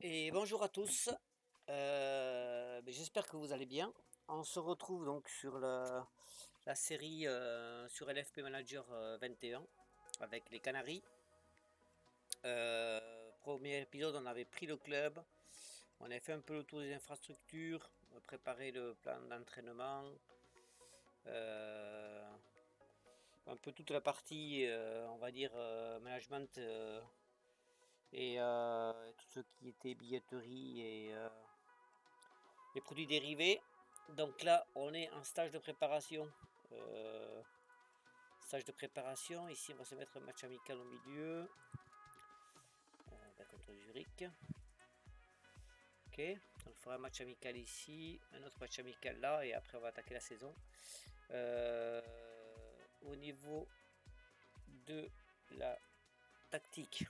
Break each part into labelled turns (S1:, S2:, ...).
S1: Et bonjour à tous. J'espère que vous allez bien. On se retrouve donc sur la série sur LFP Manager 21 avec les Canaries. Premier épisode, on avait pris le club, on avait fait un peu le tour des infrastructures, on a préparé le plan d'entraînement, un peu toute la partie, on va dire, management et tout ce qui était billetterie et les produits dérivés. Donc là, on est en stage de préparation. Ici, on va se mettre un match amical au milieu. Contre Zurich. Ok, on fera un match amical ici, un autre match amical là, et après on va attaquer la saison. Au niveau de la tactique,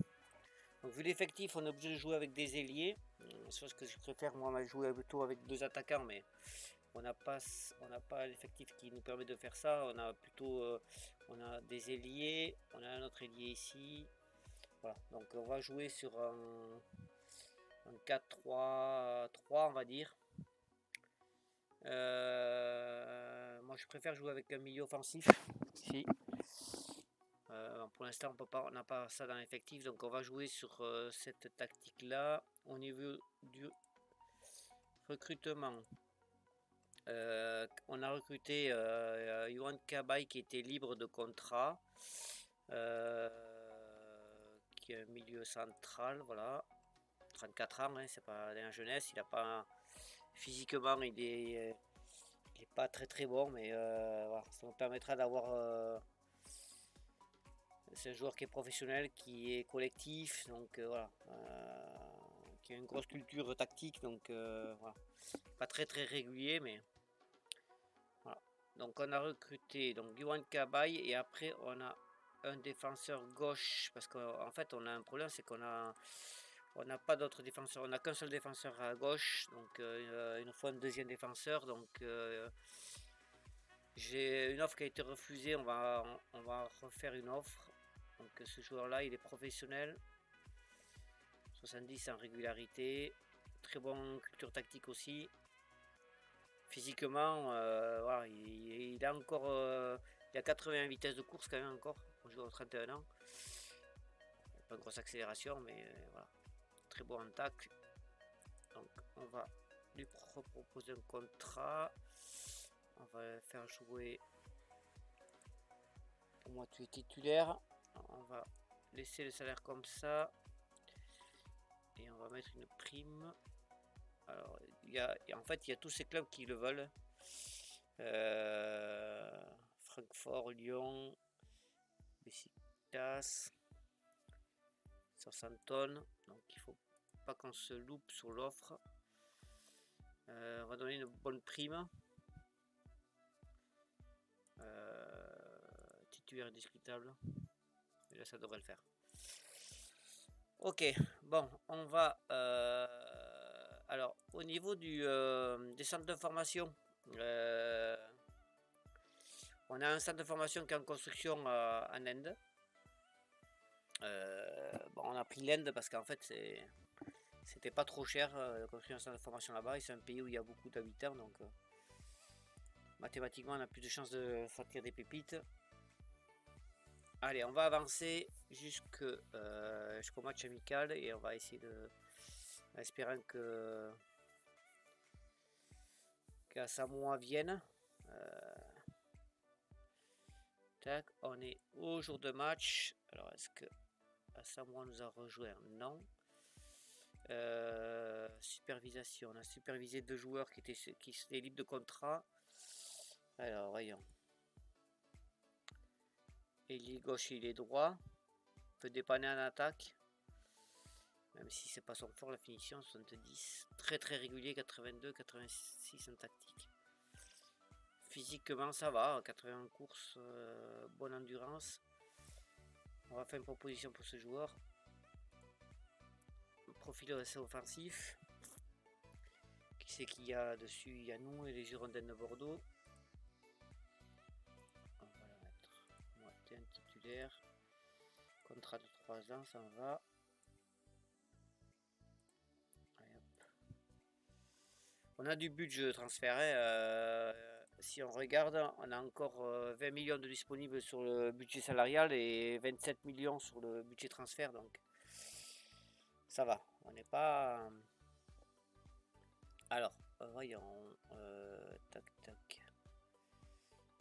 S1: donc, vu l'effectif, on est obligé de jouer avec des ailiers. C'est ce que je préfère, moi, jouer plutôt avec deux attaquants, mais on n'a pas l'effectif qui nous permet de faire ça. On a plutôt on a des ailiers, on a un autre ailier ici. Voilà, donc on va jouer sur un 4-3-3, on va dire. Moi je préfère jouer avec un milieu offensif ici. Pour l'instant on n'a pas ça dans l'effectif, donc on va jouer sur cette tactique là. Au niveau du recrutement, on a recruté Yohan Kabay qui était libre de contrat, qui est un milieu central, voilà, 34 ans, hein, c'est pas dans la jeunesse, il a pas physiquement, il est pas très bon, mais voilà, ça nous permettra d'avoir c'est un joueur qui est professionnel, qui est collectif, donc voilà, qui a une grosse culture tactique, donc voilà, pas très régulier, mais voilà. Donc on a recruté donc Yohan Kabay et après on a un défenseur gauche, parce qu'en fait on a un problème, c'est qu'on n'a pas d'autres défenseurs, on n'a qu'un seul défenseur à gauche, donc il nous faut un deuxième défenseur, donc j'ai une offre qui a été refusée, on va refaire une offre. Donc ce joueur là il est professionnel, 70 en régularité, très bonne culture tactique aussi. Physiquement, voilà, il a encore il a 80 vitesses de course quand même encore. On joue à 31 ans. Pas une grosse accélération, mais voilà, très bon en tacle. Donc on va lui proposer un contrat. On va faire jouer pour moi tu es titulaire. On va laisser le salaire comme ça et on va mettre une prime. Alors en fait il y a tous ces clubs qui le veulent. Francfort, Lyon, Besiktas, Southampton. Donc il faut pas qu'on se loupe sur l'offre. On va donner une bonne prime. Titulaire indiscutable. Et là ça devrait le faire. Ok, bon, on va alors au niveau des centres de formation, on a un centre de formation qui est en construction en Inde. Bon, on a pris l'Inde parce qu'en fait c'était pas trop cher de construire un centre de formation là-bas, et c'est un pays où il y a beaucoup d'habitants, donc mathématiquement on a plus de chances de sortir des pépites. Allez, on va avancer jusqu'au match amical et on va essayer en espérant qu'à Samoa vienne. Tac, on est au jour de match. Alors est-ce que Samoa nous a rejoint? Non. Supervision, on a supervisé 2 joueurs qui étaient libres de contrat. Alors voyons. Il est gauche, il est droit. Peut dépanner en attaque, même si c'est pas son fort la finition. 70, très régulier, 82, 86 en tactique. Physiquement ça va, 80 en course, bonne endurance. On va faire une proposition pour ce joueur. Profil assez offensif. Qui c'est qu'il y a dessus? Il y a nous et les Girondins de Bordeaux. On va la mettre. Moi, t'es un titulaire. Contrat de 3 ans, ça en va. On a du budget de transfert. Si on regarde, on a encore 20 millions de disponibles sur le budget salarial et 27 millions sur le budget transfert. Donc ça va. On n'est pas... Alors, voyons. Tac, tac.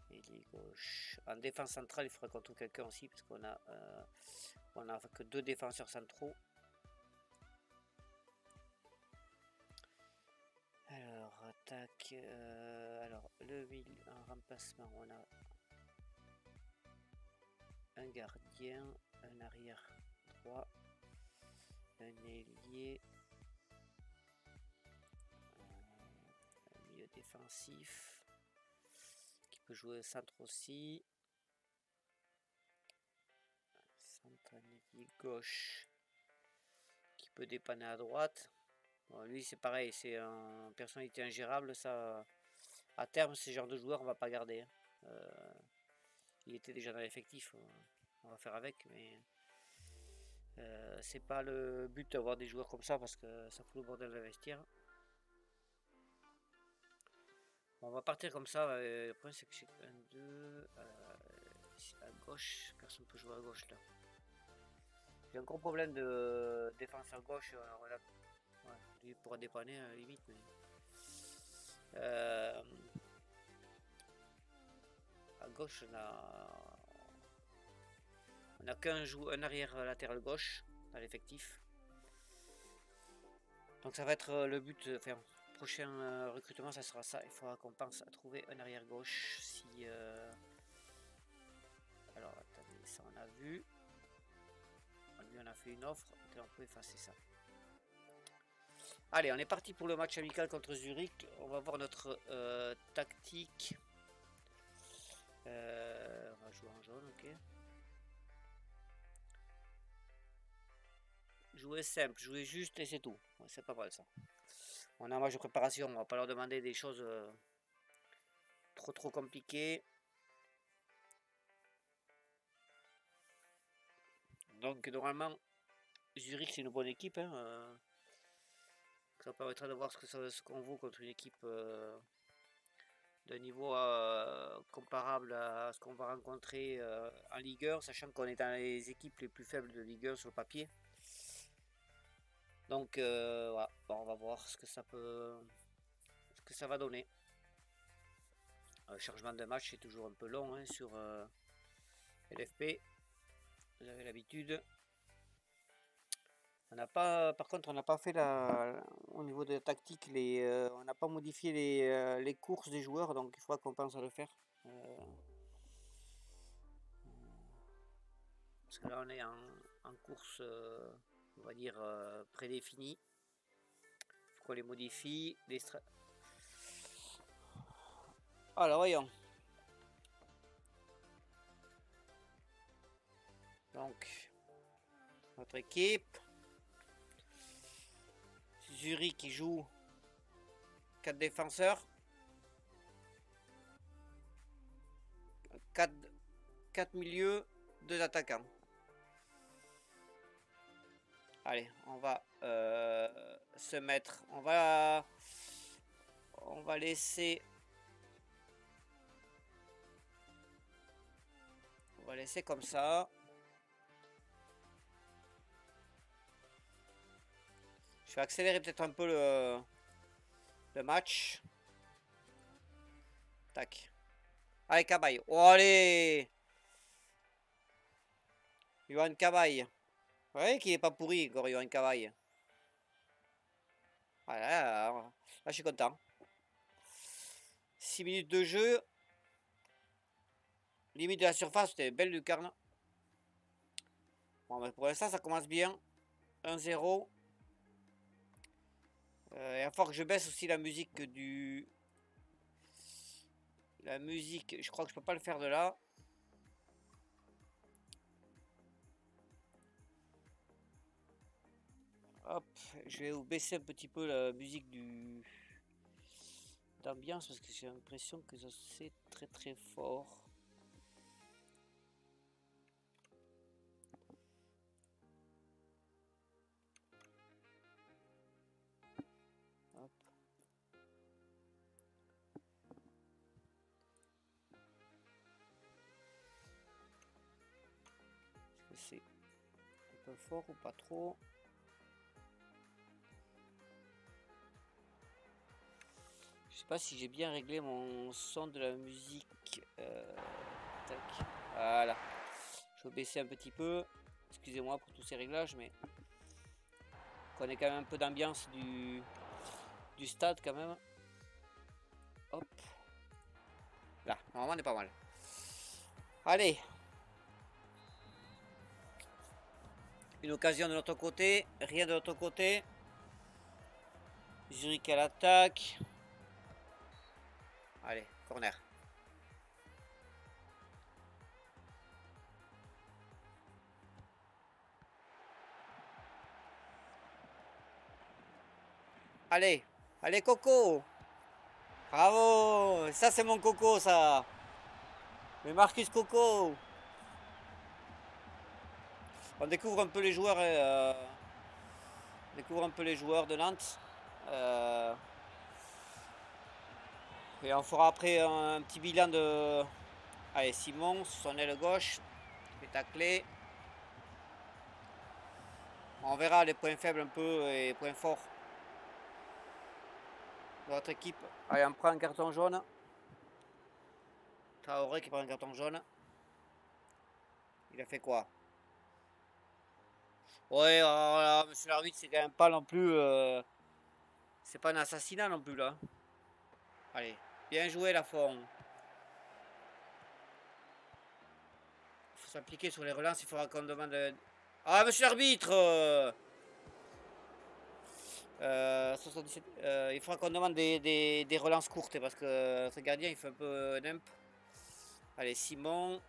S1: Et les gauches. En défense centrale, il faudrait qu'on trouve quelqu'un aussi parce qu'on a que 2 défenseurs centraux. Alors, attaque. Alors, le milieu en remplacement, on a un gardien, un arrière droit, un ailier, un milieu défensif qui peut jouer au centre aussi. Centre ailier gauche qui peut dépanner à droite. Bon, lui, c'est pareil, c'est une personnalité ingérable. Ça, à terme, ce genre de joueur, on va pas garder. Il était déjà dans l'effectif, on va faire avec, mais c'est pas le but d'avoir des joueurs comme ça parce que ça fout le bordel d'investir. On va partir comme ça. Le problème, c'est que j'ai 1, 2 à gauche. Personne peut jouer à gauche là. J'ai un gros problème de défenseur gauche. Voilà. Ouais, lui pourra dépanner à la limite. Mais... à gauche, on a qu'un arrière latéral gauche dans l'effectif. Donc ça va être le but. Enfin, prochain recrutement, ça sera ça. Il faudra qu'on pense à trouver un arrière gauche. Si alors attendez, ça on a vu. Lui on a fait une offre. On peut effacer ça. Allez, on est parti pour le match amical contre Zurich. On va voir notre tactique. On va jouer en jaune, ok. Jouer simple, jouer juste et c'est tout. Ouais, c'est pas mal ça. On a un match de préparation, on va pas leur demander des choses trop compliquées. Donc normalement, Zurich c'est une bonne équipe. Hein, ça permettra de voir ce qu'on vaut contre une équipe de niveau comparable à ce qu'on va rencontrer en Ligue 1, sachant qu'on est dans les équipes les plus faibles de Ligue 1 sur le papier. Donc voilà, bon, on va voir ce que ça va donner. Le changement de match c'est toujours un peu long hein, sur LFP. Vous avez l'habitude. On n'a pas, par contre, on n'a pas fait au niveau de la tactique, on n'a pas modifié les courses des joueurs, donc il faudra qu'on pense à le faire. Parce que là, on est en course, on va dire, prédéfinie. Il faut qu'on les modifie. Alors, voyons. Donc, notre équipe. Zurich qui joue 4 défenseurs. 4 milieux, 2 attaquants. Allez, on va se mettre. On va laisser. On va laisser comme ça. Je vais accélérer peut-être un peu le match. Tac. Allez, Cabaye. Oh, allez! Yohan Cabaye. Vous voyez qu'il est pas pourri, encore Yohan Cabaye. Voilà, là, je suis content. 6 minutes de jeu. Limite de la surface, c'était belle lucarne. Bon, mais pour l'instant, ça commence bien. 1-0. Il va falloir que je baisse aussi la musique du... La musique, je crois que je peux pas le faire de là. Hop, je vais vous baisser un petit peu la musique d'ambiance parce que j'ai l'impression que c'est très fort. Hop. C'est un peu fort ou pas trop? Je sais pas si j'ai bien réglé mon son de la musique. Tac. Voilà. Je vais baisser un petit peu. Excusez-moi pour tous ces réglages, mais on connaît quand même un peu d'ambiance du stade quand même. Hop. Là, normalement on est pas mal. Allez. Une occasion de notre côté. Rien de notre côté. Zurich à l'attaque. Allez, corner. Allez. Allez Coco. Bravo. Ça c'est mon Coco ça. Mais Marcus Coco. On découvre un peu les joueurs. On découvre un peu les joueurs de Nantes. Et on fera après un petit bilan de... Allez, Simon, son aile gauche. Fait tacler. On verra les points faibles un peu et les points forts de votre équipe. Allez, on prend un carton jaune. Traoré qui prend un carton jaune. Il a fait quoi? Ouais, alors là, monsieur l'arbitre, c'est quand même pas non plus... c'est pas un assassinat non plus là. Allez, bien joué la forme. Il faut s'appliquer sur les relances, il faudra qu'on demande... Ah, monsieur l'arbitre 77, il faudra qu'on demande des relances courtes parce que ce gardien il fait un peu nimp. Allez, Simon.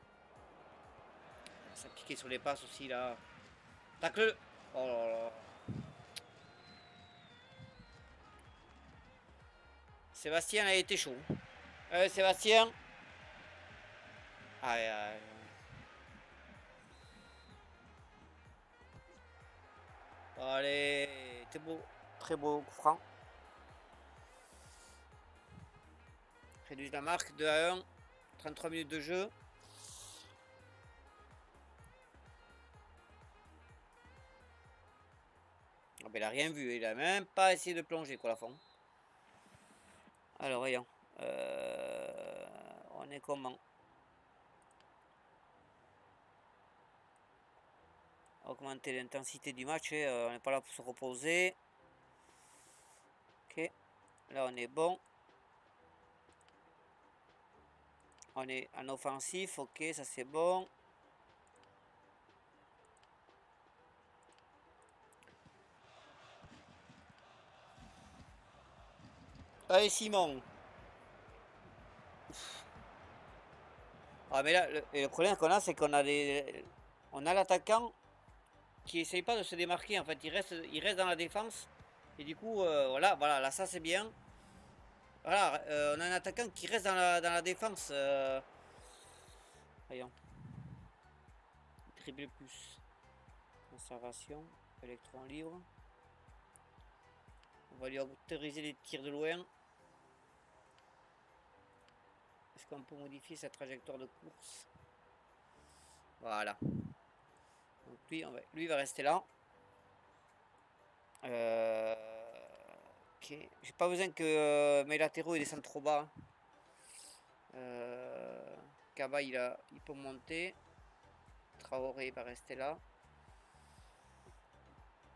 S1: S'appliquer sur les passes aussi là. Tacle. Oh là là. Sébastien a été chaud. Sébastien. Allez, allez. Allez, t'es beau. Très beau coup franc. Réduit la marque 2 à 1. 33 minutes de jeu. Oh, ben, il a rien vu. Il a même pas essayé de plonger quoi la fond. Alors voyons. On est comment? Augmenter l'intensité du match. On n'est pas là pour se reposer. Ok. Là on est bon. On est en offensif. Ok, ça c'est bon. Allez Simon. Ah mais là, le problème qu'on a, c'est qu'on a on a l'attaquant qui essaye pas de se démarquer. En fait, il reste dans la défense. Et du coup, voilà, là ça c'est bien. Voilà, on a un attaquant qui reste dans la défense. Voyons. Dribble plus. Conservation. Électron libre. On va lui autoriser les tirs de loin. Est-ce qu'on peut modifier sa trajectoire de course? Voilà. Donc lui va rester là. Ok. J'ai pas besoin que mes latéraux ils descendent trop bas. Kaba il peut monter. Traoré va rester là.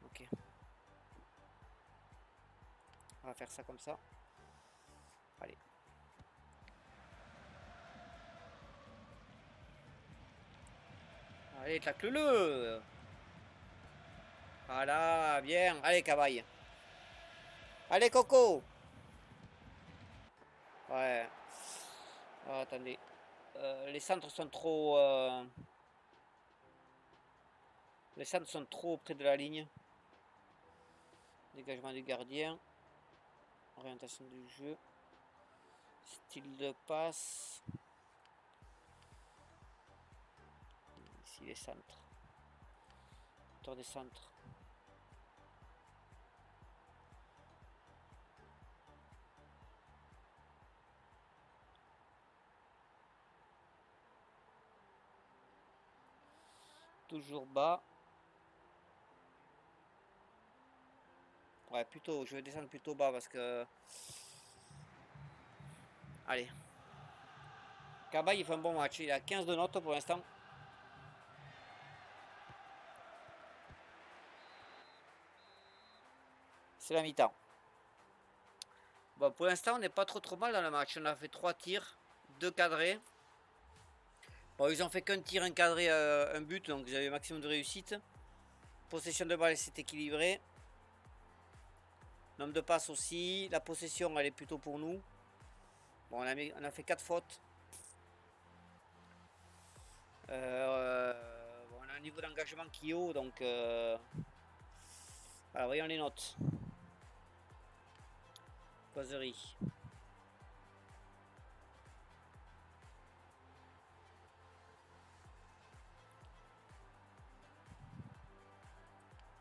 S1: Ok. On va faire ça comme ça. Allez. Allez, tacle-le. Voilà, bien. Allez, Cabaye. Allez, Coco. Ouais. Oh, attendez. Les centres sont trop... Les centres sont trop près de la ligne. Dégagement du gardien. Orientation du jeu. Style de passe. Ici, les centres. Tour des centres. toujours bas. Ouais, plutôt, je vais descendre plutôt bas parce que... Allez. Cabaye, il fait un bon match. Il a 15 de notes pour l'instant. C'est la mi-temps. Bon, pour l'instant, on n'est pas trop mal dans le match. On a fait 3 tirs, 2 cadrés. Bon, ils ont fait qu'un tir, un cadré, un but, donc ils avaient maximum de réussite. Possession de balle, c'est équilibré. Nombre de passes aussi. La possession, elle est plutôt pour nous. Bon, on a fait 4 fautes. Bon, on a un niveau d'engagement qui est haut, donc... Voilà, voyons les notes. Causerie.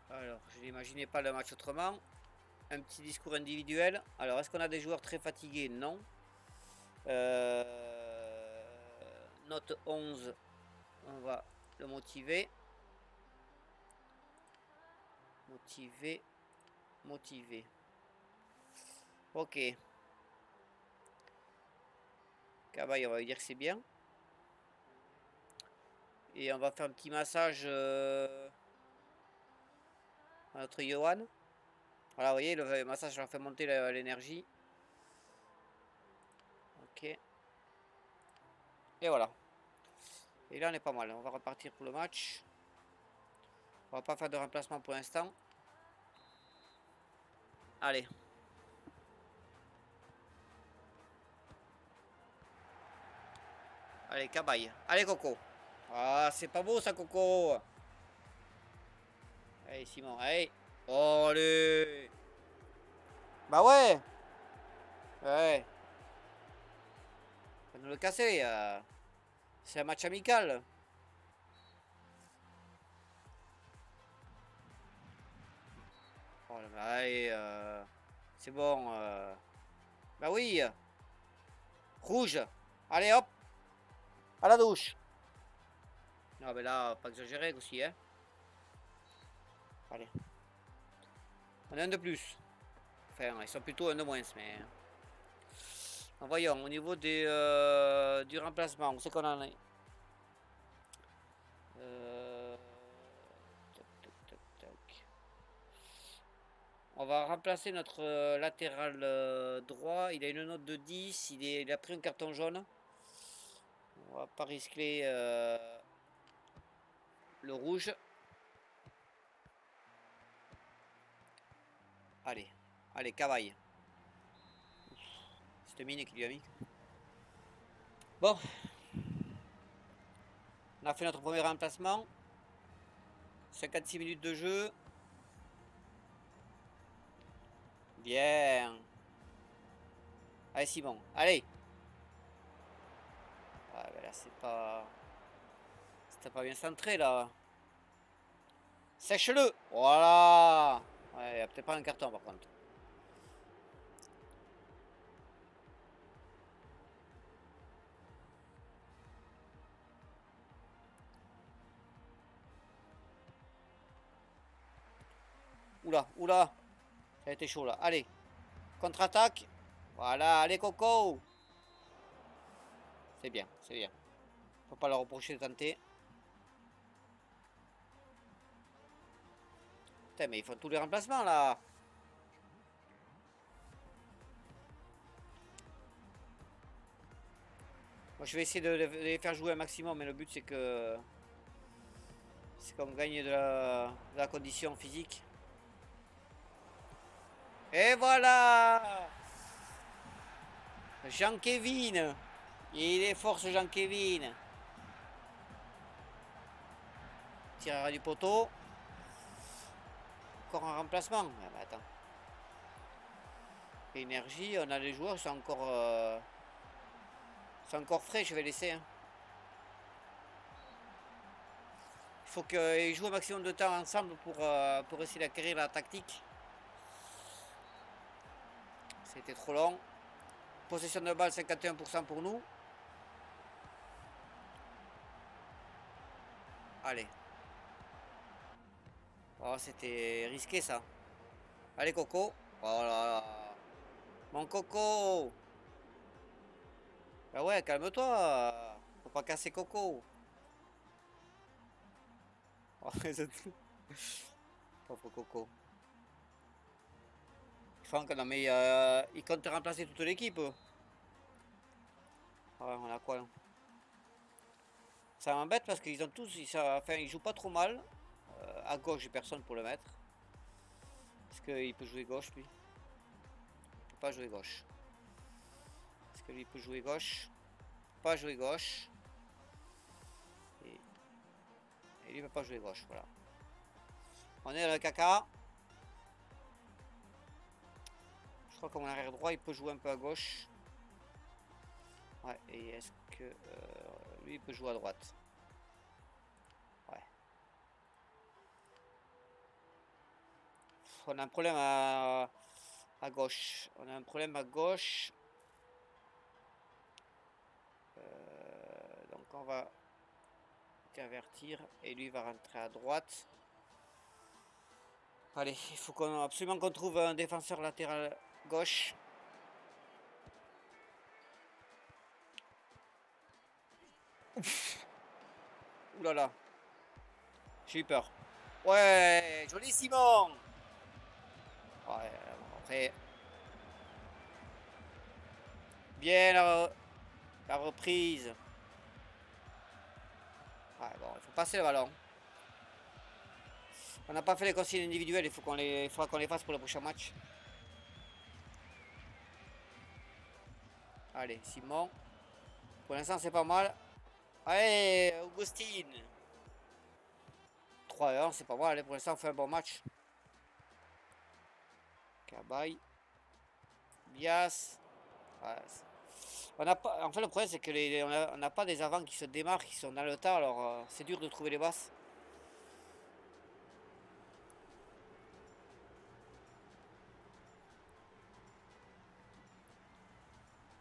S1: Alors, je n'imaginais pas le match autrement. Un petit discours individuel. Alors, est-ce qu'on a des joueurs très fatigués? Non. Note 11. On va le motiver. Motiver. Ok. Cabaye, on va lui dire que c'est bien. Et on va faire un petit massage à notre Johan. Voilà, vous voyez, le massage leur fait monter l'énergie. Ok. Et voilà. Et là, on est pas mal. On va repartir pour le match. On va pas faire de remplacement pour l'instant. Allez. Allez, Cabaye. Allez, Coco. Ah, c'est pas beau ça, Coco. Allez, Simon, allez. Oh, allez. Bah ouais. Ouais. Faut nous le casser. C'est un match amical. Oh, allez. C'est bon. Bah oui. Rouge. Allez, hop. À la douche. Non, mais là, pas exagérer aussi, hein. Allez. On a un de plus. Enfin, ils sont plutôt un de moins, mais... Donc, voyons, au niveau du remplacement, où c'est qu'on en est? Tac, tac, tac, tac. On va remplacer notre latéral droit. Il a une note de 10. Il a pris un carton jaune. On va pas risquer le rouge. Allez, allez, cavaille. C'était mine qui lui a mis. Bon. On a fait notre premier remplacement. 56 minutes de jeu. Bien. Allez, Simon. Allez. Ouais, ben là, c'est pas... C'était pas bien centré, là. Sèche-le. Voilà. Ouais, il n'y a peut-être pas un carton, par contre. Oula, oula. Ça a été chaud, là. Allez. Contre-attaque. Voilà, allez, Coco. C'est bien, c'est bien. Faut pas leur reprocher de tenter. Putain, mais ils font tous les remplacements, là. Moi, je vais essayer de les faire jouer un maximum, mais le but, c'est que... C'est qu'on gagne de la condition physique. Et voilà. Jean-Kévin. Il est fort, ce Jean-Kévin. Tirera du poteau. Encore un remplacement. Ah bah attends. Énergie, on a les joueurs, c'est encore frais, je vais laisser. Hein. Il faut qu'ils jouent un maximum de temps ensemble pour essayer d'acquérir la tactique. C'était trop long. Possession de balle, 51% pour nous. Allez. Oh, c'était risqué ça. Allez Coco. Oh là là. Mon Coco. Bah ouais, calme-toi. Faut pas casser Coco. Oh, pauvre Coco. Franck, non mais il compte remplacer toute l'équipe. Ouais, on a quoi là? Ça m'embête parce qu'ils ont tous, enfin, ils jouent pas trop mal. À gauche, j'ai personne pour le mettre. Est-ce qu'il peut jouer gauche lui? Il peut pas jouer gauche. Est-ce que lui peut jouer gauche? Pas jouer gauche. Et lui peut pas jouer gauche, voilà. On est dans le caca. Je crois que mon arrière droit, il peut jouer un peu à gauche. Ouais, et est-ce que lui, il peut jouer à droite? Ouais. On a un problème à gauche. On a un problème à gauche. Donc on va intervertir et lui va rentrer à droite. Allez, il faut absolument qu'on trouve un défenseur latéral gauche. Ouh là là. J'ai eu peur. Ouais, joli Simon. Ouais, après. Bien la reprise. Ouais, bon, il faut passer le ballon. On n'a pas fait les consignes individuelles, il faudra qu'on les fasse pour le prochain match. Allez, Simon. Pour l'instant, c'est pas mal. Allez, Augustine. 3-1, c'est pas mal. Allez, pour l'instant, on fait un bon match. Cabaye. Bias. Ouais, on a pas, en fait, le problème, c'est que on n'a pas des avants qui se démarrent, qui sont dans le tas. Alors, c'est dur de trouver les basses.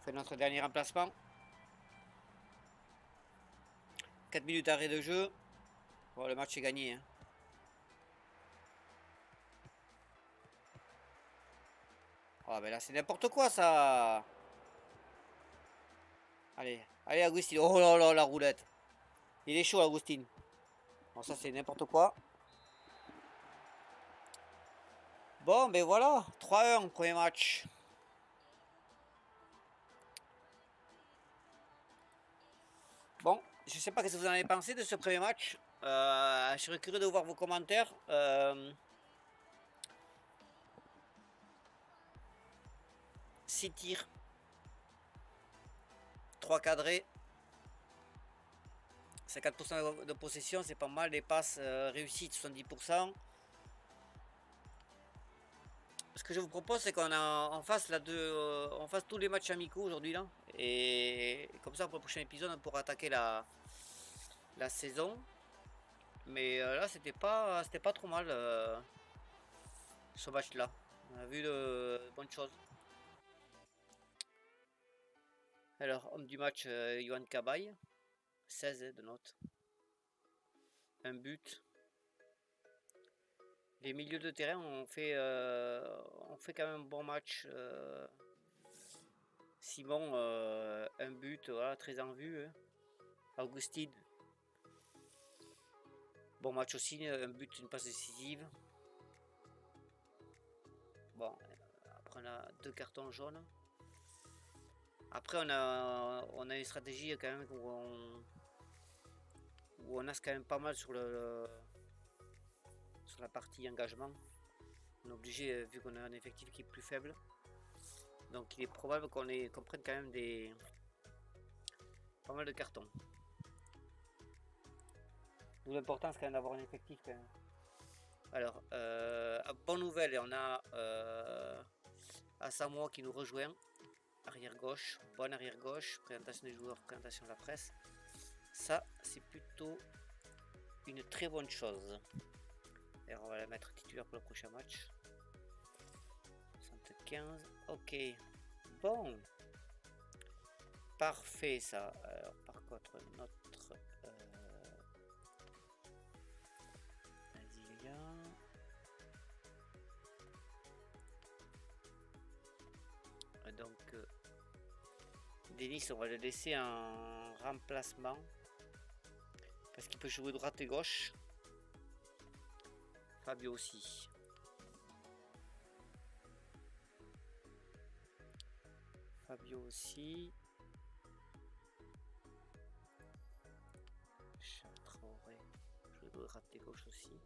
S1: On fait notre dernier remplacement. 4 minutes d'arrêt de jeu. Bon, le match est gagné. Hein. Oh, ben là, c'est n'importe quoi, ça. Allez, allez, Agustin. Oh là là, la roulette. Il est chaud, Agustin. Bon, ça, c'est n'importe quoi. Bon, ben voilà. 3-1, premier match. Bon, je sais pas ce que vous en avez pensé de ce premier match. Je serais curieux de voir vos commentaires. 6 tirs. 3 cadrés. 50% de possession, c'est pas mal. Les passes réussies, 70%. Ce que je vous propose, c'est qu'on fasse on fasse tous les matchs amicaux aujourd'hui là. Et comme ça, pour le prochain épisode, on pourra attaquer la saison. Mais là, c'était pas trop mal ce match-là. On a vu de bonnes choses. Alors, homme du match, Yohan Cabaye, 16 de notes. Un but. Les milieux de terrain ont fait quand même un bon match. Simon, un but, voilà, très en vue. Hein. Augustine, bon match aussi, un but, une passe décisive. Bon, après on a 2 cartons jaunes. Après on a une stratégie quand même où on a quand même pas mal sur sur la partie engagement. On est obligé, vu qu'on a un effectif qui est plus faible. Donc il est probable qu'on prenne quand même pas mal de cartons. D'où l'importance quand même d'avoir un effectif quand même. Alors, bonne nouvelle, on a Asamoah qui nous rejoint. Arrière gauche, bonne arrière gauche, présentation des joueurs, présentation de la presse. Ça, c'est plutôt une très bonne chose. Et on va la mettre titulaire pour le prochain match. 75, ok. Bon. Parfait ça. Alors, par contre, notre... Vas-y les gars. Donc Denis, on va le laisser en remplacement parce qu'il peut jouer droite et gauche. Fabio aussi. Fabio aussi. Traoré, je dois rater gauche aussi.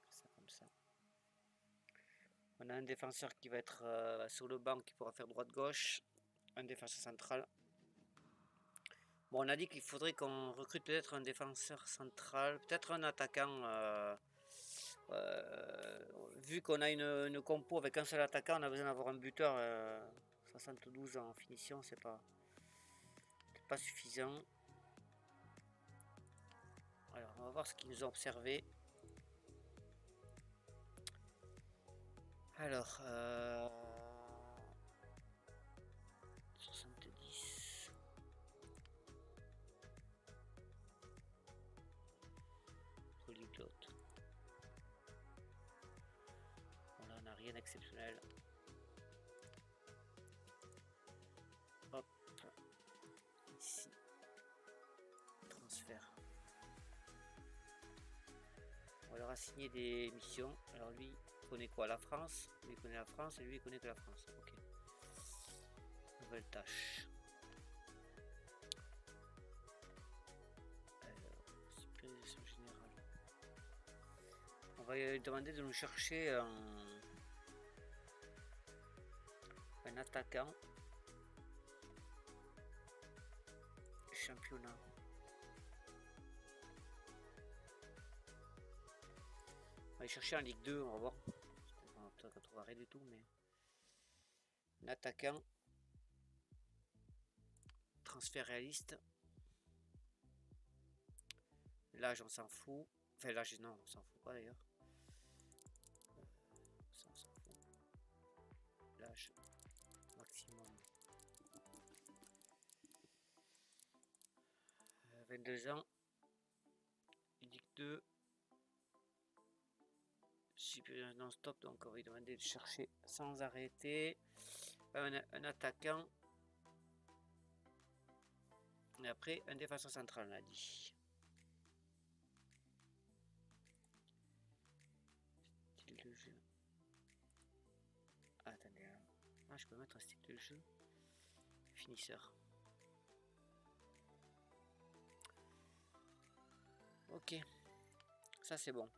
S1: Ça comme ça. On a un défenseur qui va être sur le banc qui pourra faire droite-gauche. Un défenseur central. Bon, on a dit qu'il faudrait qu'on recrute peut-être un défenseur central, peut-être un attaquant. Vu qu'on a une compo avec un seul attaquant, on a besoin d'avoir un buteur. 72 en finition, c'est pas suffisant. Alors, on va voir ce qu'ils nous ont observé. Alors, 70. Polyglotte. Bon, là, on n'a rien d'exceptionnel. Hop. Ici. Transfert. On leur a signé des missions. Alors lui, il connaît quoi? La France. Lui, il connaît la France et lui, il connaît que la France. Ok. Nouvelle tâche. Alors, supervision générale. On va lui demander de nous chercher un attaquant. Championnat. On va aller chercher en Ligue 2, on va voir. Peut-être qu'on trouvera rien du tout, mais. Un attaquant. Transfert réaliste. L'âge, on s'en fout. Enfin, l'âge, non, on s'en fout pas d'ailleurs. Ça, on s'en fout. L'âge maximum. 22 ans. Ligue 2. Supérieur non-stop, donc on va lui demander de chercher sans arrêter un attaquant. Et après, un défenseur central, on a dit. Style de jeu. Ah, attendez. Ah, je peux mettre un style de jeu. Finisseur. Ok. Ça, c'est bon.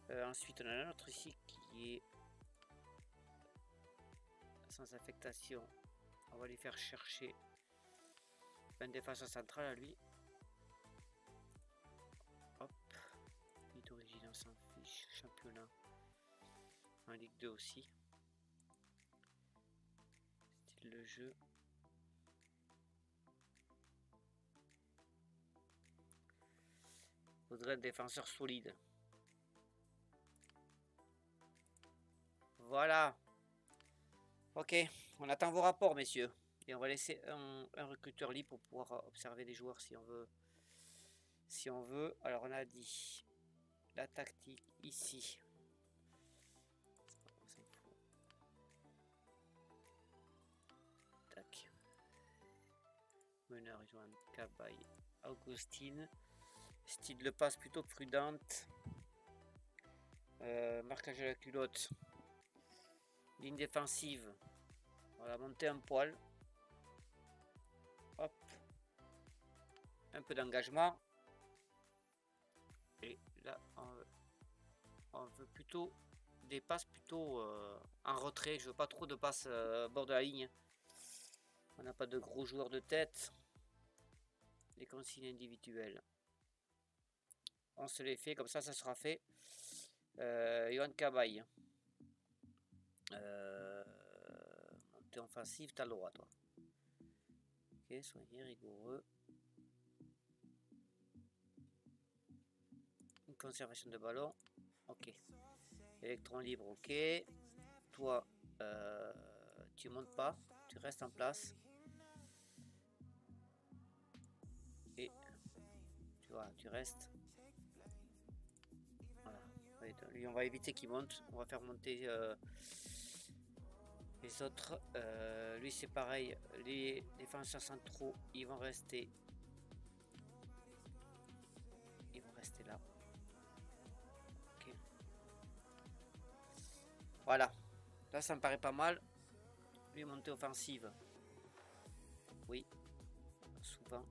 S1: Ensuite, on a un autre ici qui est sans affectation. On va lui faire chercher un défenseur central à lui. Hop. Pays d'origine, on s'en fiche. Championnat. En Ligue 2 aussi. Style de jeu. Faudrait un défenseur solide. Voilà. Ok, on attend vos rapports, messieurs. Et on va laisser un recruteur libre pour pouvoir observer les joueurs si on veut. Si on veut. Alors on a dit la tactique ici. On s'en fout. Tac. Meneur, Johan Cabaye, Augustine. Style de passe plutôt prudente. Marquage de la culotte. Ligne défensive. On va monter un poil. Hop. Un peu d'engagement. Et là, on veut plutôt des passes plutôt en retrait. Je veux pas trop de passes bord de la ligne. On n'a pas de gros joueurs de tête. Les consignes individuelles. On se les fait comme ça sera fait. Johan Cabaye. Montée offensive, t'as le droit, toi. Ok, soigné, rigoureux. Une conservation de ballon. Ok. Électron libre, ok. Toi, tu montes pas. Tu restes en place. Et tu vois, tu restes. Lui, on va éviter qu'il monte. On va faire monter les autres. Lui, c'est pareil. Les défenseurs centraux, ils vont rester. Ils vont rester là. Ok. Voilà. Là, ça me paraît pas mal. Lui, montée offensive. Oui. Souvent.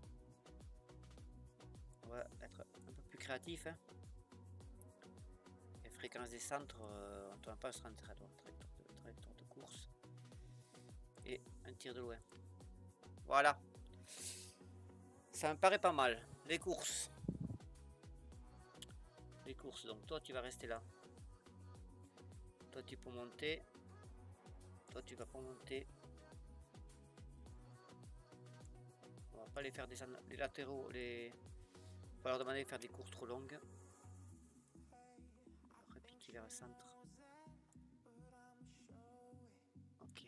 S1: On va être un peu plus créatif. Hein. Les fréquences des centres, on ne doit pas se rentrer à droite. Trajectoire de course. Et un tir de loin. Voilà. Ça me paraît pas mal. Les courses. Les courses. Donc toi, tu vas rester là. Toi, tu peux monter. Toi, tu vas pas monter. On va pas les faire descendre. Les latéraux, les... On va leur demander de faire des courses trop longues. Repiquer vers le centre. Ok.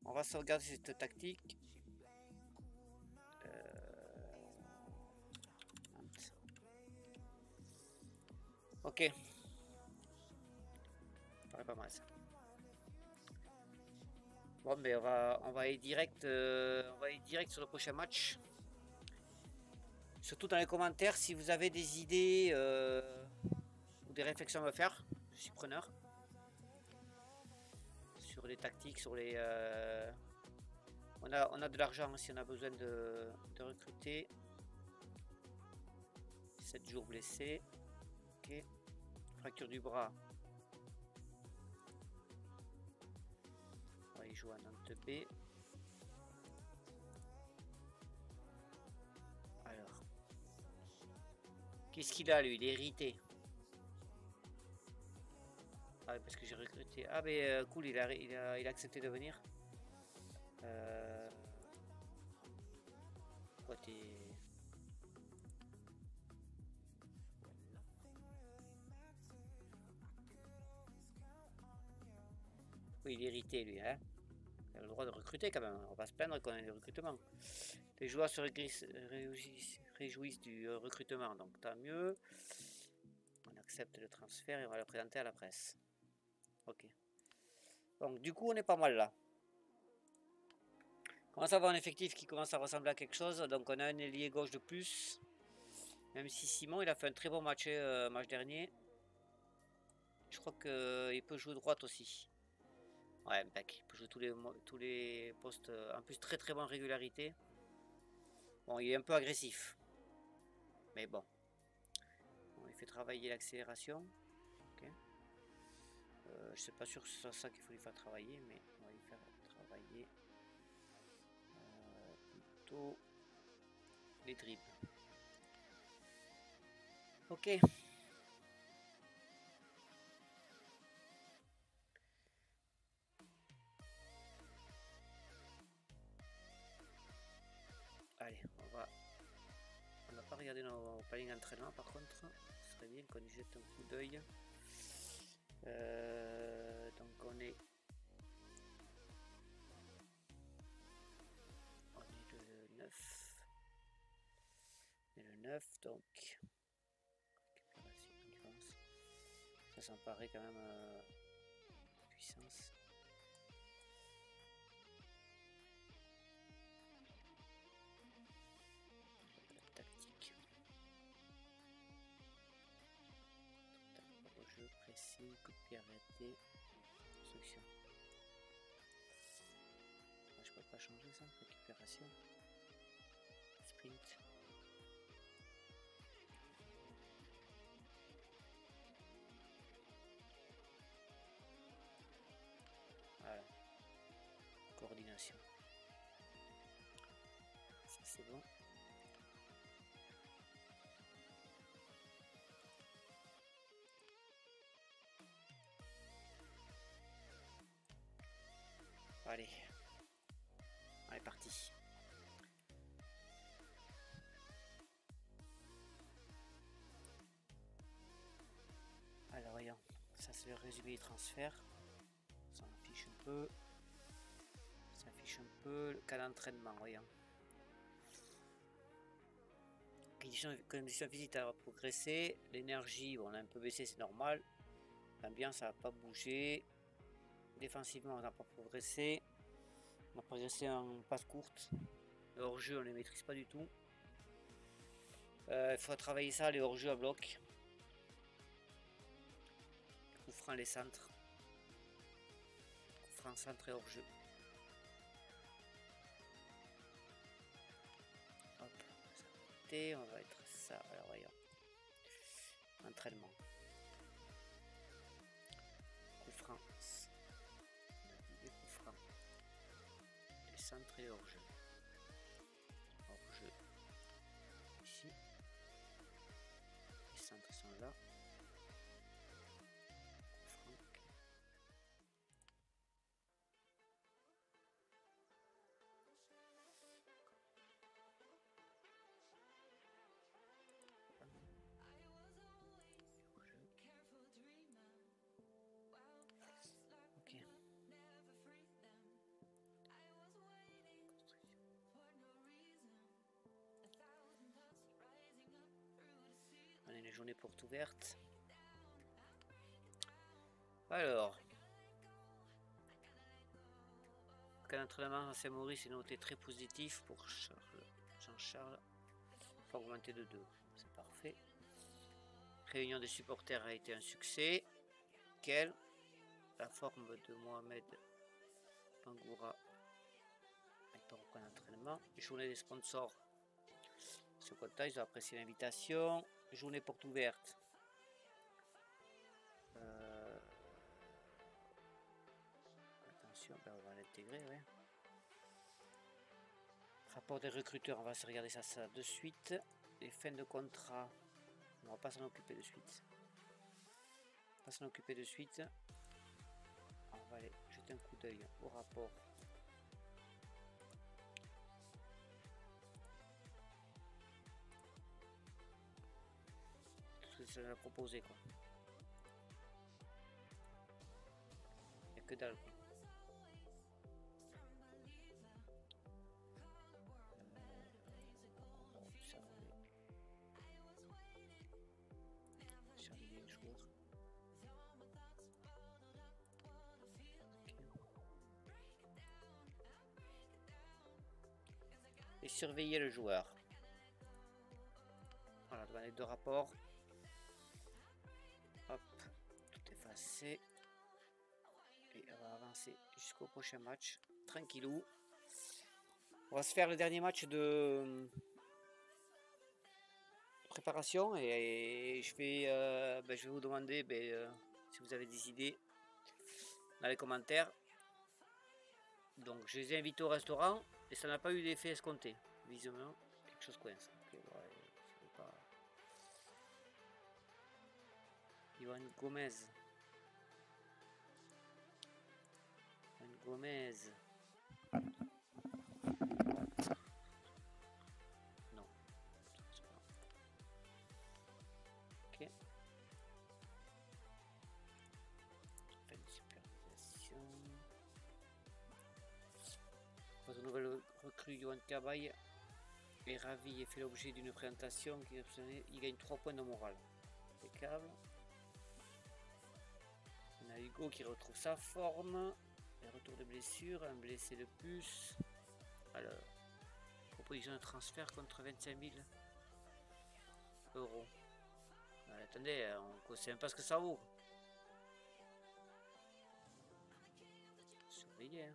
S1: On va sauvegarder cette tactique. Ok. Pas mal ça. Bon, mais on va aller direct, sur le prochain match. Surtout dans les commentaires, si vous avez des idées ou des réflexions à me faire, je suis preneur. Sur les tactiques, sur les... On a de l'argent si on a besoin de recruter. 7 jours blessés. Ok. Fracture du bras. On va y jouer à Nantes B. Alors. Qu'est-ce qu'il a lui? Il est irrité. Ah parce que j'ai recruté. Ah mais cool, il a accepté de venir. Pourquoi t'es... Oui, il est irrité lui, hein. Il a le droit de recruter quand même. On va pas se plaindre qu'on ait des recrutements. Les joueurs se réjouissent du recrutement, donc tant mieux. On accepte le transfert et on va le présenter à la presse. Ok. Donc du coup on est pas mal là. On commence à avoir un effectif qui commence à ressembler à quelque chose. Donc on a un ailier gauche de plus. Même si Simon il a fait un très bon match, match dernier. Je crois qu'il peut jouer droite aussi. Ouais, mec, il peut jouer tous les postes. En plus très très bonne régularité. Bon, il est un peu agressif. Mais bon. Il fait travailler l'accélération. Okay. Je sais pas sûr que ce soit ça qu'il faut lui faire travailler, mais on va lui faire travailler plutôt les dribbles. Ok. Allez, on va pas regarder nos plannings d'entraînement par contre. Ce serait bien qu'on y jette un coup d'œil. Donc on est le 9. On est le 9 donc. Ça me paraît quand même puissance. Tactique. Jeu, pressing, coup de pied arrêté, construction. Je peux pas changer ça, récupération, sprint. Voilà. Coordination. Ça c'est bon. Allez. Allez, parti. Alors voyons, ça c'est le résumé des transferts. Ça affiche un peu. Ça affiche un peu le cas d'entraînement, voyons. Ok, condition physique a progressé. L'énergie, on a un peu baissé, c'est normal. L'ambiance, ça n'a pas bougé. Défensivement, on n'a pas progressé. On a progressé en passe courte. Le hors-jeu, on ne les maîtrise pas du tout. Il faut travailler ça, les hors-jeux à bloc. Coup franc, les centres. Coup franc, centre et hors-jeu. Hop, ça on va être ça. Alors, voyons. Entraînement. Coup franc. Les coups francs. Les centres et hors-jeu. Hors-jeu. Ici. Les centres sont là. On a une journée porte ouverte. Alors, qu'un entraînement à Saint-Maurice est noté très positif pour Jean-Charles. Il faut augmenter de 2. C'est parfait. Réunion des supporters a été un succès. Quelle la forme de Mohamed Bangoura est au point d'entraînement. Journée des sponsors. Ce contact, ils ont apprécié l'invitation. Journée porte ouverte. Attention, ben on va l'intégrer, ouais. Rapport des recruteurs, on va se regarder ça de suite. Les fins de contrat, on va pas s'en occuper de suite. On va s'en occuper de suite. On va aller jeter un coup d'œil au rapport. Tout ce que ça a proposé, quoi. Il n'y a que dalle, quoi. Et surveiller le joueur. Voilà, devant les deux rapports. Hop, tout effacé. Et on va avancer jusqu'au prochain match. Tranquillou. On va se faire le dernier match de préparation et je vais vous demander si vous avez des idées dans les commentaires. Donc je les ai invités au restaurant et ça n'a pas eu l'effet escompté. Visiblement, quelque chose coince. Okay, ouais, pas... Ivan Gomez. Ivan Gomez. Non. Ok. Fin de supervision. Votre nouvelle recrue Johan Cabaye est ravi et fait l'objet d'une présentation qui il gagne 3 points de morale. Impeccable. On a Hugo qui retrouve sa forme. Un retour de blessure, un blessé de plus. Alors, proposition de transfert contre 25 000 euros. Alors, attendez, on ne sait même pas ce que ça vaut. Surveillez. Hein.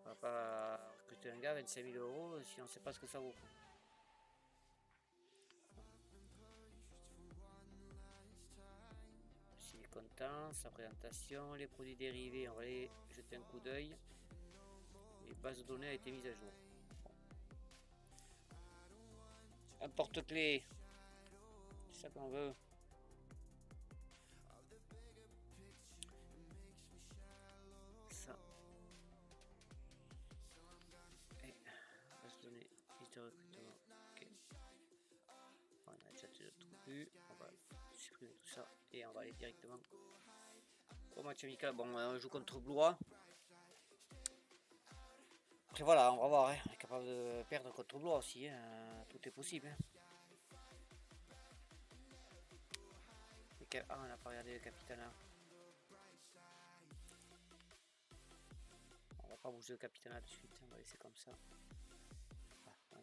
S1: On va pas recruter un gars à 25 000 euros si on ne sait pas ce que ça vaut. S'il est content, sa présentation, les produits dérivés, on va aller jeter un coup d'œil. Les bases de données ont été mises à jour. Bon. Un porte-clés. C'est ça qu'on veut. Ça. Et base de données, liste de recrutement. Ok. On a déjà tout vu. On va supprimer tout ça et on va aller directement au match amical. Bon, on joue contre Blois. Après voilà, on va voir, hein. On est capable de perdre contre Blois aussi, hein. Tout est possible. Hein. Ah, on n'a pas regardé le capitana. On va pas bouger le capitana de suite, on va laisser comme ça. Ah, on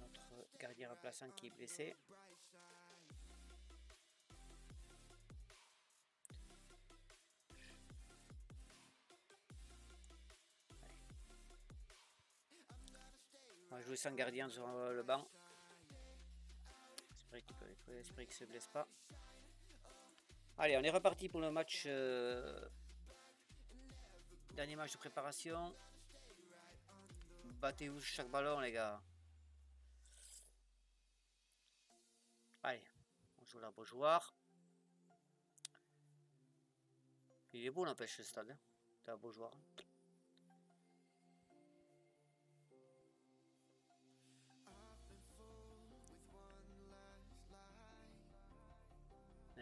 S1: a notre gardien remplaçant qui est blessé. On va jouer sans gardien sur le banc. J'espère qu'il se blesse pas. Allez, on est reparti pour le match. Dernier match de préparation. Battez-vous chaque ballon, les gars. Allez, on joue la Beaujoire. Il est beau, n'empêche, ce stade. Hein, de la Beaujoire.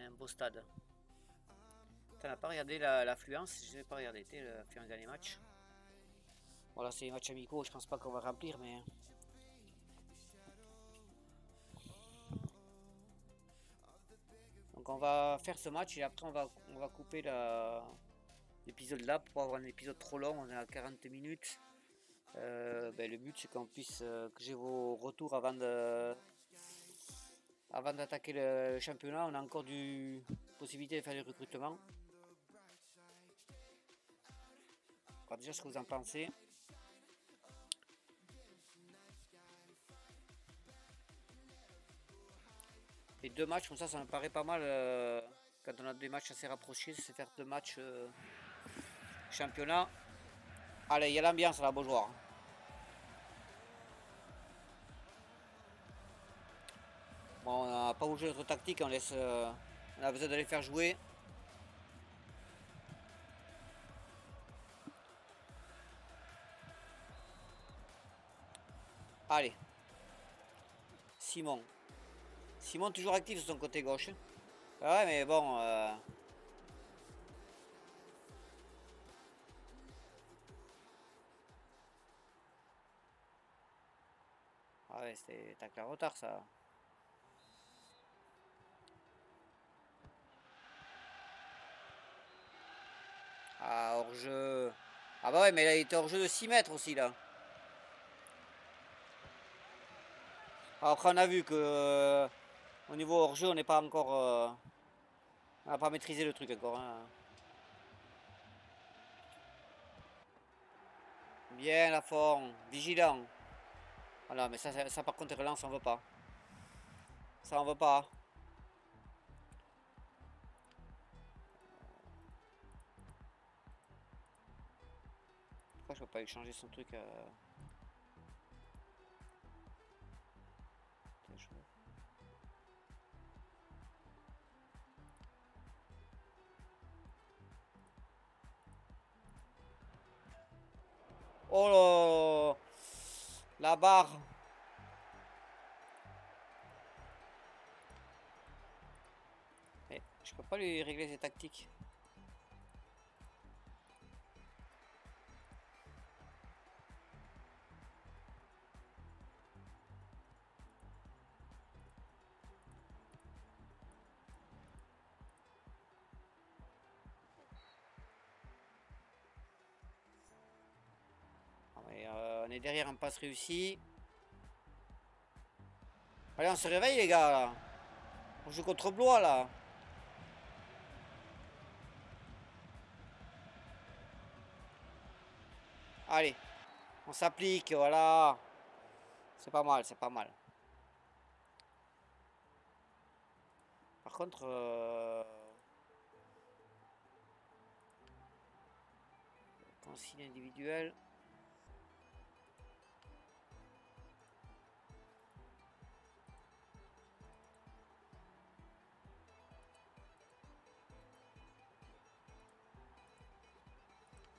S1: Un beau stade. Tu n'as pas regardé l'affluence? Je n'ai pas regardé l'affluence dans les matchs. Voilà, c'est les matchs amicaux, je pense pas qu'on va remplir, mais. Donc on va faire ce match et après on va couper l'épisode là pour avoir un épisode trop long. On est à 40 minutes. Le but c'est qu'on puisse que j'ai vos retours avant d'attaquer le championnat. On a encore du possibilité de faire du recrutement. Alors déjà ce que vous en pensez. Et 2 matchs comme ça me paraît pas mal quand on a des matchs assez rapprochés, c'est faire 2 matchs championnat. Allez, il y a l'ambiance à la Beaujoire. Bon, on n'a pas bougé notre tactique, on a besoin de les faire jouer. Allez. Simon. Simon toujours actif sur son côté gauche. Ouais, mais bon. Ah ouais, c'était tacle en retard ça. Ah, hors-jeu. Ah bah ouais, mais là il était hors-jeu de 6 mètres aussi là. Alors, après on a vu que au niveau hors-jeu on n'est pas encore. On n'a pas maîtrisé le truc encore. Hein. Bien la forme, vigilant. Voilà, mais ça par contre relance on veut pas. Ça on veut pas. Pourquoi je peux pas échanger son truc Oh là, la barre. Mais je peux pas lui régler ses tactiques. On est derrière un passe réussi. Allez, on se réveille les gars là. On joue contre Blois là. Allez, on s'applique, voilà. C'est pas mal, c'est pas mal. Par contre, consigne individuelle.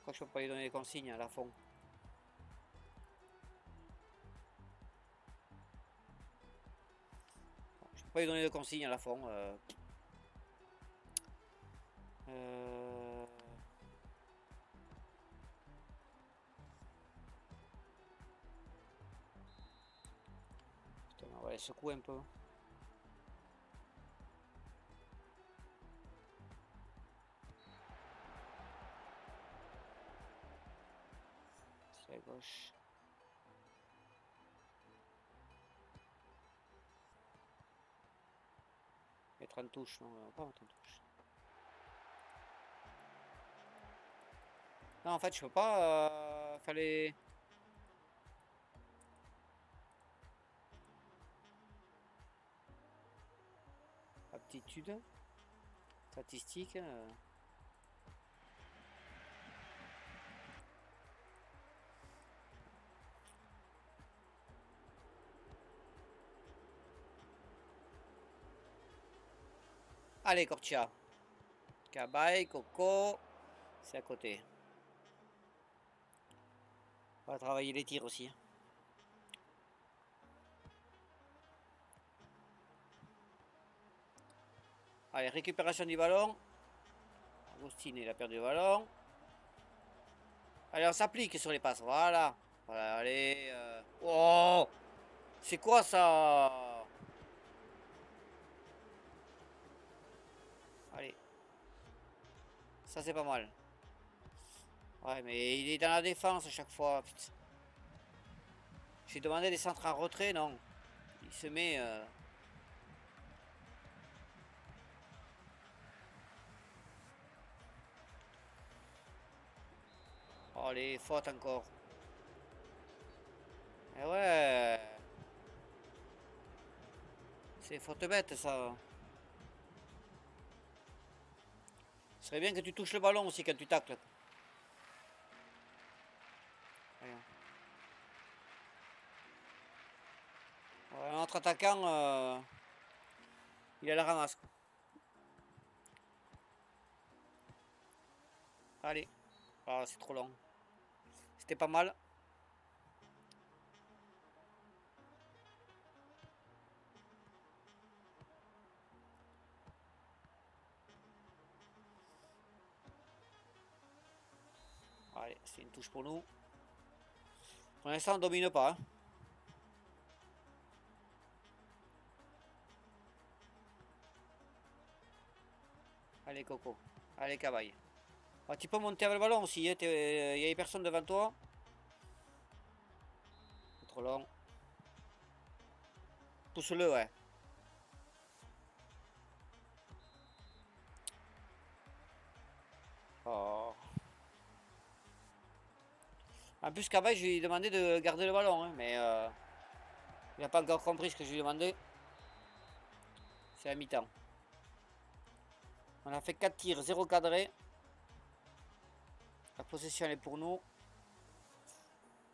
S1: Pourquoi je peux pas lui donner les consignes à la fond? Je peux pas lui donner de consignes à la fond. secoue un peu. C'est à gauche. Mettre en touche, non, on va pas mettre en touche. Non, en fait, je peux pas faire les... Aptitude. Statistique. Allez, Cortia. Cabaye, Coco. C'est à côté. On va travailler les tirs aussi. Allez, récupération du ballon. Agostine, il a perdu le ballon. Allez, on s'applique sur les passes. Voilà. Voilà, allez. Oh! C'est quoi ça? Allez. Ça, c'est pas mal. Ouais, mais il est dans la défense à chaque fois. Putain. J'ai demandé des centres en retrait, non. Il se met... Oh, les fautes encore. Eh ouais. C'est faute bête, ça. Ce serait bien que tu touches le ballon aussi quand tu tacles. Ouais, notre attaquant, il a la ramasse. Allez. Ah, c'est trop long. C'était pas mal. Allez, c'est une touche pour nous. Pour l'instant, on domine pas. Hein. Allez, Coco. Allez, Cabaye. Ah, tu peux monter avec le ballon aussi. Il y a personne devant toi. C'est trop long. Pousse-le, ouais. Oh. En plus, Cabaye, je lui ai demandé de garder le ballon. Hein, mais il n'a pas encore compris ce que je lui ai demandé. C'est à mi-temps. On a fait 4 tirs, 0 cadré. La possession elle est pour nous.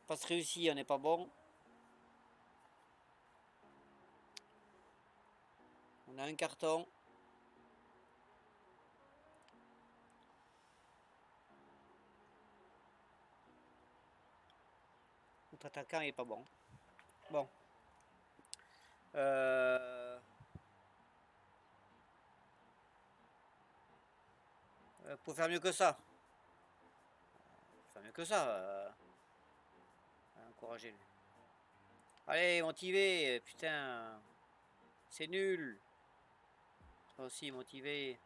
S1: Passe réussi, on n'est pas bon. On a un carton. Notre attaquant il est pas bon. Bon. Pour faire mieux que ça. Faire mieux que ça. Encourager-lui. Allez, motivé. Putain. C'est nul. Toi aussi, motivé.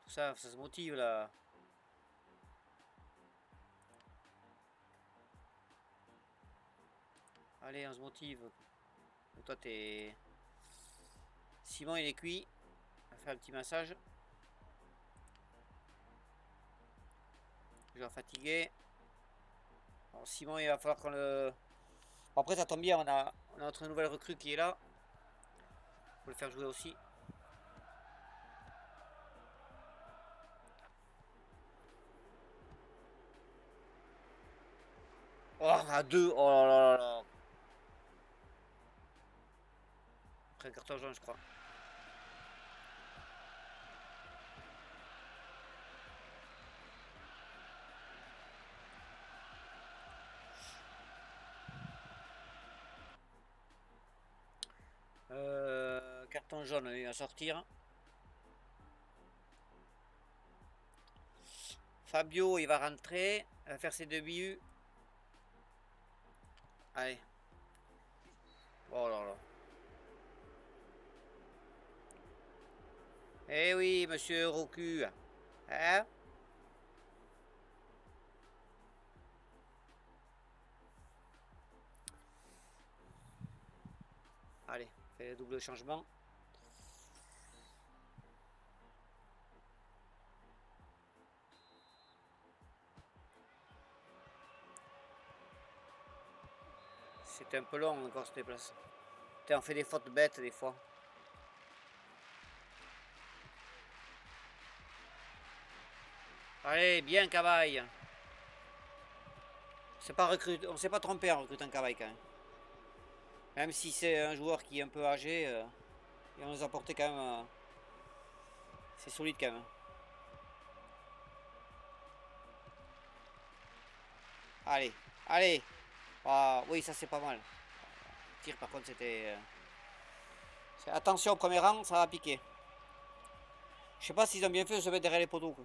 S1: Tout ça, ça se motive là. Allez, on se motive. Et toi, t'es... Simon, il est cuit. On va faire un petit massage. Je vais fatiguer. Alors, Simon, il va falloir qu'on le... Bon, après, ça tombe bien, on a notre nouvelle recrue qui est là. Faut le faire jouer aussi. Oh, à deux. Oh là là là là. Après un carton jaune, je crois. Carton jaune, il va sortir. Fabio, il va rentrer. Il va faire ses débuts. Allez. Oh là là. Eh oui, monsieur Roku. Hein? Allez, fait le double changement. C'était un peu long encore cette place. On fait des fautes bêtes des fois. Allez, bien Cavaille. On ne s'est pas trompé en recrutant Cavaille quand même. Même si c'est un joueur qui est un peu âgé, et on nous a apporté quand même. C'est solide quand même. Allez, allez. Ah, oui, ça c'est pas mal. Tir par contre c'était. Attention au premier rang, ça va piquer. Je sais pas s'ils ont bien fait de se mettre derrière les poteaux. Quoi.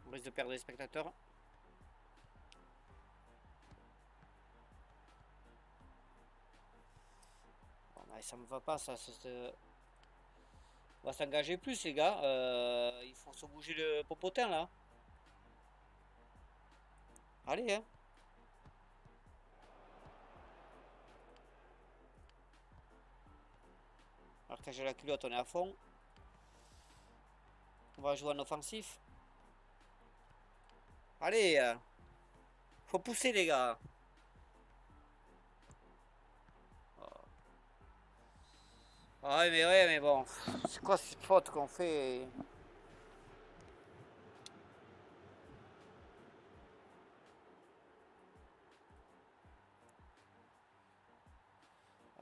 S1: On risque de perdre les spectateurs. Bon, bah, ça me va pas ça. On va s'engager plus les gars. Il faut se bouger le popotin là. Allez hein. Alors quand j'ai la culotte on est à fond. On va jouer en offensif. Allez. Faut pousser les gars. Ouais mais bon. C'est quoi cette faute qu'on fait?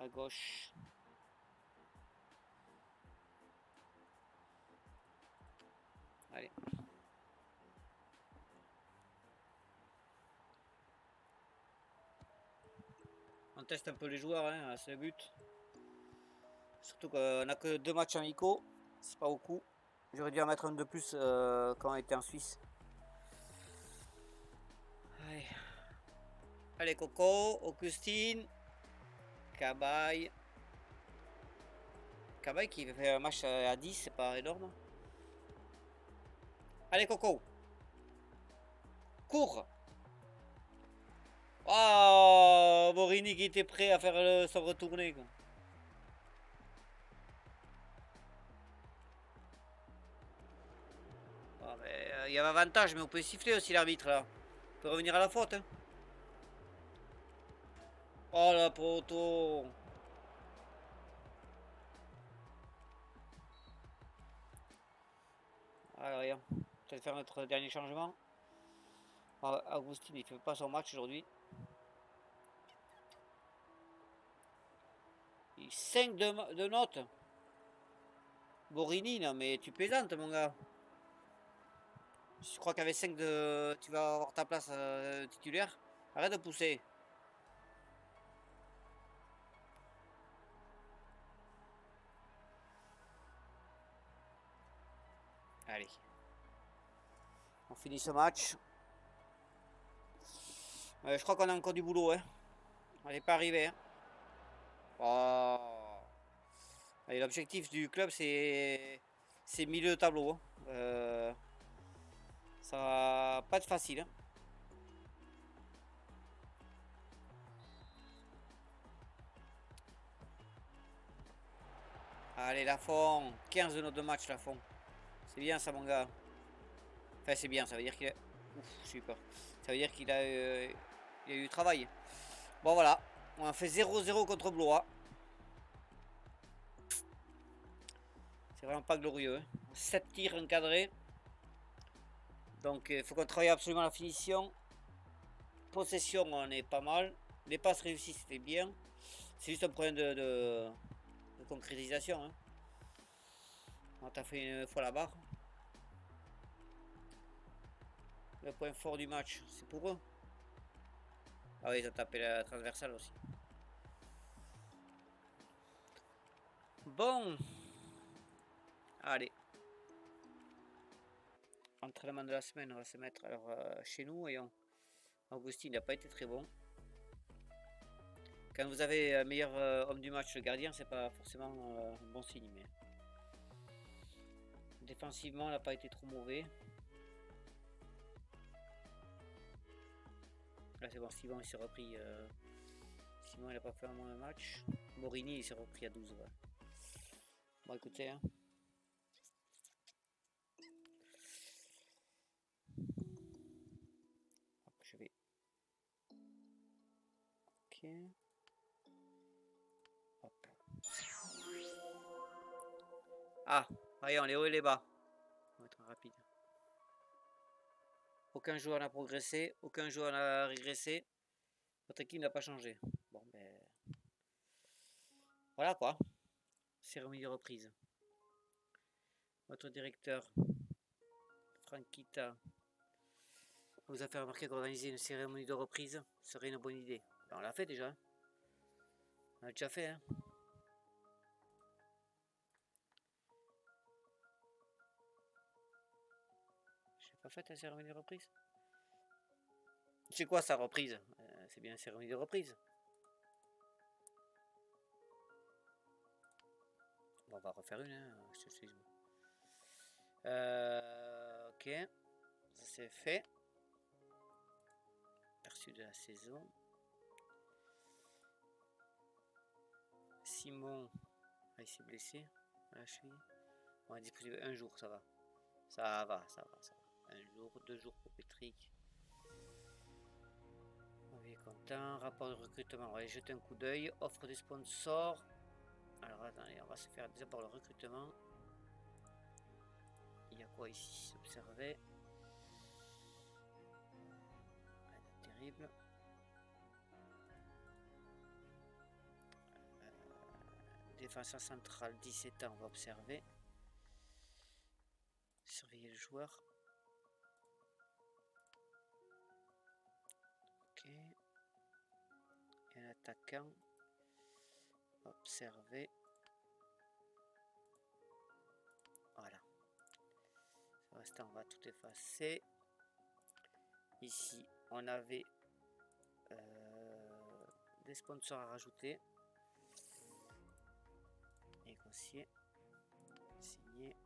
S1: À gauche. Allez. On teste un peu les joueurs, hein, c'est le but. Surtout qu'on n'a que 2 matchs amicaux. C'est pas beaucoup. J'aurais dû en mettre un de plus quand on était en Suisse. Allez, allez Coco, Augustine, Cabaye. Cabaye qui fait un match à 10, c'est pas énorme. Allez Coco. Cours. Oh, Morini qui était prêt à faire son retourné. Quoi. Oh, il y avait avantage, mais on peut siffler aussi l'arbitre là. On peut revenir à la faute. Hein. Oh la poto. Alors rien. Peut-être faire notre dernier changement. Augustine il fait pas son match aujourd'hui. 5 de notes. Borini, non mais tu plaisantes mon gars. Je crois qu'avec 5 de. Tu vas avoir ta place titulaire. Arrête de pousser. Allez. On finit ce match. Je crois qu'on a encore du boulot. Hein. On n'est pas arrivé. Hein. Oh. L'objectif du club c'est milieu de tableau. Hein. Ça va pas être facile. Hein. Allez Lafont. 15 de notes de match Lafont. C'est bien ça mon gars. Enfin c'est bien, ça veut dire qu'il a. Ouf, super. Ça veut dire qu'il a, il a eu du travail. Bon voilà. On a fait 0-0 contre Blois. C'est vraiment pas glorieux. Hein. 7 tirs encadrés. Donc il faut qu'on travaille absolument la finition. Possession, on est pas mal. Les passes réussies, c'était bien. C'est juste un problème de concrétisation. Hein. On a fait une fois la barre. Le point fort du match, c'est pour eux. Ah oui, ils ont tapé la transversale aussi. Bon. Allez. Entraînement de la semaine, on va se mettre alors chez nous. Et Augustine n'a pas été très bon. Quand vous avez meilleur homme du match, le gardien, c'est pas forcément un bon signe. Mais défensivement, il n'a pas été trop mauvais. Là, c'est bon, Simon il s'est repris. Simon il n'a pas fait un mauvais match. Morini il s'est repris à 12. Ouais. Bon, écoutez. Hein. Hop, je vais. Ok. Hop. Ah, voyons les hauts et les bas. On va être rapide. Aucun joueur n'a progressé, aucun joueur n'a régressé. Votre équipe n'a pas changé. Bon, ben. Voilà quoi. Cérémonie de reprise. Votre directeur, Franquita, vous a fait remarquer qu'organiser une cérémonie de reprise serait une bonne idée. Ben, on l'a fait déjà. On l'a déjà fait. Hein. J'ai pas fait la cérémonie de reprise. C'est quoi sa reprise? C'est bien une cérémonie de reprise. Bon, on va refaire une. Hein. Ok. Ça c'est fait. Perçu de la saison. Simon, il s'est blessé à la cheville. On va disponible un jour, ça va. Ça va. Un jour, 2 jours pour Patrick. On est content. Rapport de recrutement. On va aller jeter un coup d'œil. Offre des sponsors. Alors attendez, on va se faire d'abord le recrutement. Il y a quoi ici? Observer. Terrible. Défenseur central, 17 ans, on va observer. Surveiller le joueur. Ok. Et un attaquant. Observer. Voilà. Pour l'instant, on va tout effacer. Ici, on avait des sponsors à rajouter. Négocier. Signer.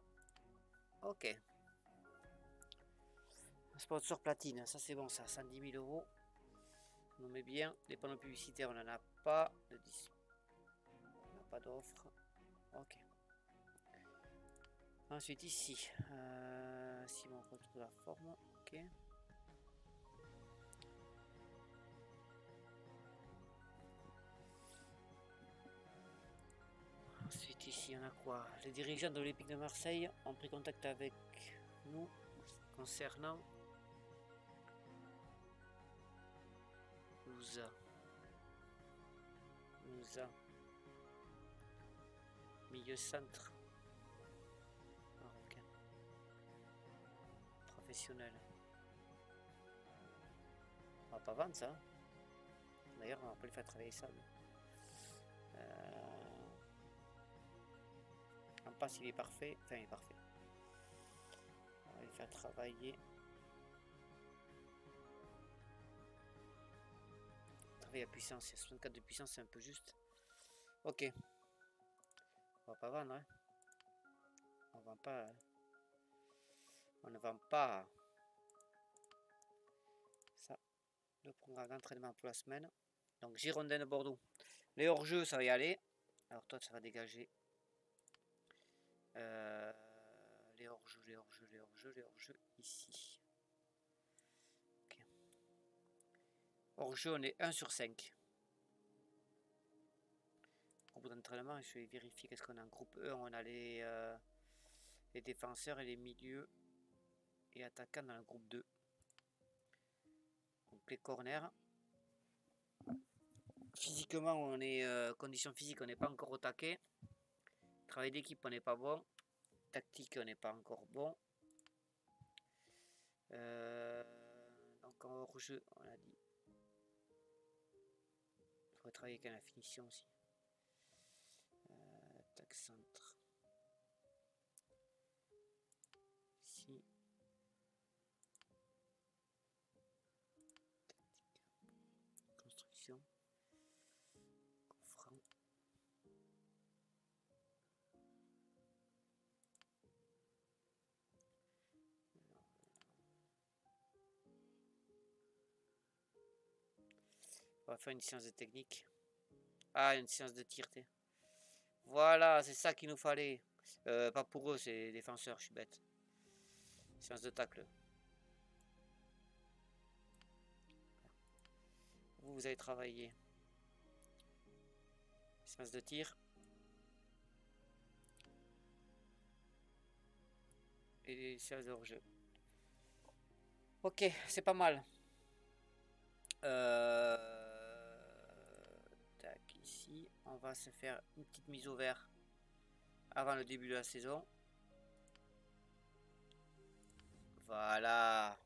S1: Ok. Sponsor platine, ça c'est bon, ça, 110 000 euros. On met bien. Les panneaux publicitaires, on n'en a pas. On n'a pas d'offre. Ok. Ensuite, ici, Simon retrouve la forme. Ok. Ensuite, ici, on a quoi? Les dirigeants de l'Olympique de Marseille ont pris contact avec nous concernant nous a milieu centre marocain professionnel. On va pas vendre ça. D'ailleurs, on va pas lui faire travailler ça. En passe, il est parfait. Enfin, il est parfait. On va lui faire travailler. Travailler à puissance. Il y a 64 de puissance, c'est un peu juste. Ok. On va pas vendre. Hein. On vend pas. Hein. On ne vend pas ça. Le programme d'entraînement pour la semaine. Donc, Girondin de Bordeaux. Les hors-jeux, ça va y aller. Alors, toi, ça va dégager. Les hors-jeux, ici. Okay. Hors-jeu, on est 1 sur 5. Groupe d'entraînement, je vais vérifier qu'est-ce qu'on a en groupe 1. On a les défenseurs et les milieux et attaquants dans le groupe 2. Donc les corners. Physiquement, on est conditions physiques, on n'est pas encore au taquet. Travail d'équipe, on n'est pas bon. Tactique, on n'est pas encore bon. Donc en hors-jeu, on a dit. Il faut travailler avec la finition aussi. Tac centre. Ici. Construction. va faire une séance de technique. Ah, une séance de tir. Voilà, c'est ça qu'il nous fallait. Pas pour eux, c'est défenseurs, je suis bête. Séance de tacle. Vous avez travaillé. Séance de tir. Et séance de hors-jeu. Ok, c'est pas mal. Tac, ici, on va se faire une petite mise au vert avant le début de la saison. Voilà.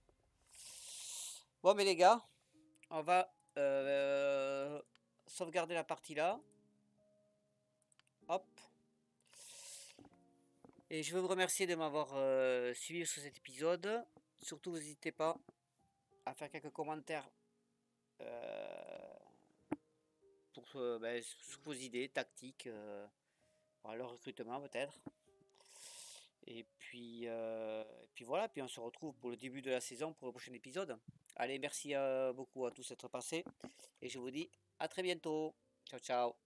S1: Bon, mais les gars, on va sauvegarder la partie là. Hop. Et je veux vous remercier de m'avoir suivi sur cet épisode. Surtout, n'hésitez pas à faire quelques commentaires pour sur vos idées tactiques, le recrutement peut-être. Et puis voilà, puis on se retrouve pour le début de la saison pour le prochain épisode. Allez, merci beaucoup à tous d'être passés et je vous dis à très bientôt. Ciao, ciao.